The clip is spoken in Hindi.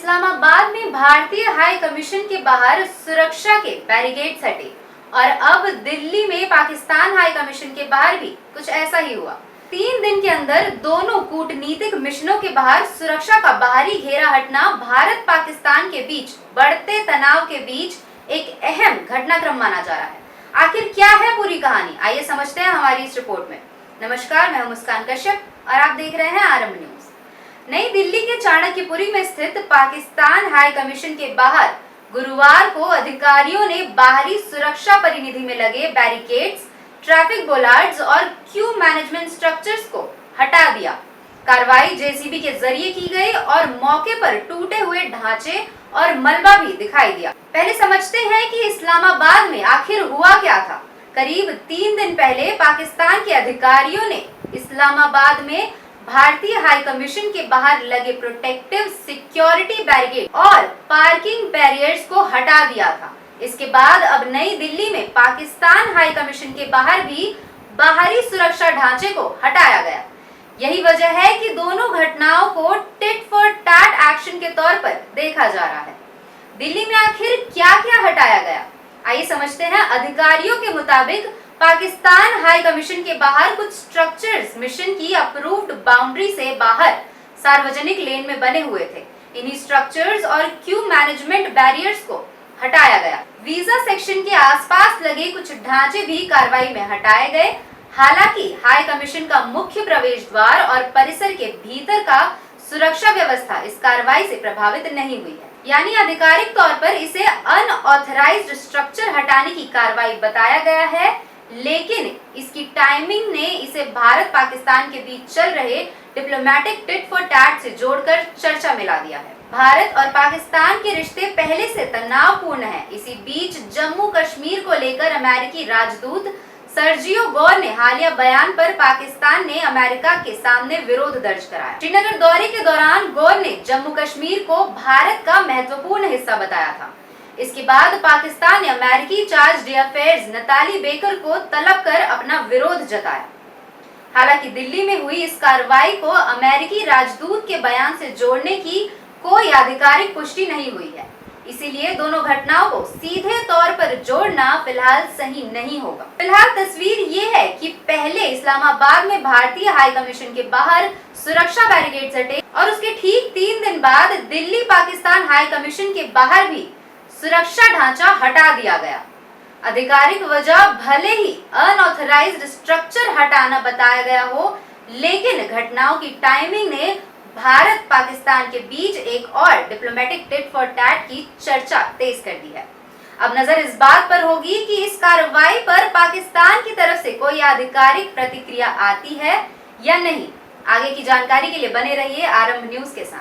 इस्लामाबाद में भारतीय हाई कमीशन के बाहर सुरक्षा के बैरिकेड्स हटे और अब दिल्ली में पाकिस्तान हाई कमीशन के बाहर भी कुछ ऐसा ही हुआ। 3 दिन के अंदर दोनों कूटनीतिक मिशनों के बाहर सुरक्षा का बाहरी घेरा हटना भारत पाकिस्तान के बीच बढ़ते तनाव के बीच एक अहम घटनाक्रम माना जा रहा है। आखिर क्या है पूरी कहानी, आइए समझते हैं हमारी इस रिपोर्ट में। नमस्कार, मैं हूं मुस्कान कश्यप और आप देख रहे हैं आरंभ न्यूज। नई दिल्ली के चाणक्यपुरी में स्थित पाकिस्तान हाई कमीशन के बाहर गुरुवार को अधिकारियों ने बाहरी सुरक्षा परिनिधि में लगे बैरिकेड्स, ट्रैफिक बोलार्ड्स और क्यू मैनेजमेंट स्ट्रक्चर्स को हटा दिया। कार्रवाई जेसीबी के जरिए की गई और मौके पर टूटे हुए ढांचे और मलबा भी दिखाई दिया। पहले समझते हैं कि इस्लामाबाद में आखिर हुआ क्या था। करीब 3 दिन पहले पाकिस्तान के अधिकारियों ने इस्लामाबाद में भारतीय हाई कमीशन के बाहर लगे प्रोटेक्टिव सिक्योरिटी बैरिकेड और पार्किंग बैरियर्स को हटा दिया था। इसके बाद अब नई दिल्ली में पाकिस्तान हाई कमीशन के बाहर भी बाहरी सुरक्षा ढांचे को हटाया गया। यही वजह है कि दोनों घटनाओं को टिट फॉर टैट एक्शन के तौर पर देखा जा रहा है। दिल्ली में आखिर क्या क्या हटाया गया, आइए समझते हैं। अधिकारियों के मुताबिक पाकिस्तान हाई कमीशन के बाहर कुछ स्ट्रक्चर्स मिशन की अप्रूव्ड बाउंड्री से बाहर सार्वजनिक लेन में बने हुए थे। इन्हीं स्ट्रक्चर्स और क्यू मैनेजमेंट बैरियर्स को हटाया गया। वीजा सेक्शन के आसपास लगे कुछ ढांचे भी कार्रवाई में हटाए गए। हालांकि हाई कमीशन का मुख्य प्रवेश द्वार और परिसर के भीतर का सुरक्षा व्यवस्था इस कार्रवाई से प्रभावित नहीं हुई है। यानी आधिकारिक तौर पर इसे अनऑथराइज्ड स्ट्रक्चर हटाने की कार्रवाई बताया गया है, लेकिन इसकी टाइमिंग ने इसे भारत पाकिस्तान के बीच चल रहे डिप्लोमेटिक टिट फॉर टैट से जोड़कर चर्चा में ला दिया है। भारत और पाकिस्तान के रिश्ते पहले से तनावपूर्ण हैं। इसी बीच जम्मू कश्मीर को लेकर अमेरिकी राजदूत सर्जियो गोर ने हालिया बयान पर पाकिस्तान ने अमेरिका के सामने विरोध दर्ज कराया। श्रीनगर दौरे के दौरान गोर ने जम्मू कश्मीर को भारत का महत्वपूर्ण हिस्सा बताया था। इसके बाद पाकिस्तान ने अमेरिकी चार्ज d'affaires नताली बेकर को तलब कर अपना विरोध जताया। हालांकि दिल्ली में हुई इस कार्रवाई को अमेरिकी राजदूत के बयान से जोड़ने की कोई आधिकारिक पुष्टि नहीं हुई है, इसीलिए दोनों घटनाओं को सीधे तौर पर जोड़ना फिलहाल सही नहीं होगा। फिलहाल तस्वीर ये है कि पहले इस्लामाबाद में भारतीय हाई कमीशन के बाहर सुरक्षा बैरिकेड्स हटे और उसके ठीक 3 दिन बाद दिल्ली पाकिस्तान हाई कमीशन के बाहर भी सुरक्षा ढांचा हटा दिया गया। आधिकारिक वजह भले ही अनऑथराइज्ड स्ट्रक्चर हटाना बताया गया हो, लेकिन घटनाओं की टाइमिंग ने भारत पाकिस्तान के बीच एक और डिप्लोमेटिक टिट फॉर टैट की चर्चा तेज कर दी है। अब नजर इस बात पर होगी कि इस कार्रवाई पर पाकिस्तान की तरफ से कोई आधिकारिक प्रतिक्रिया आती है या नहीं। आगे की जानकारी के लिए बने रहिए आरंभ न्यूज के साथ।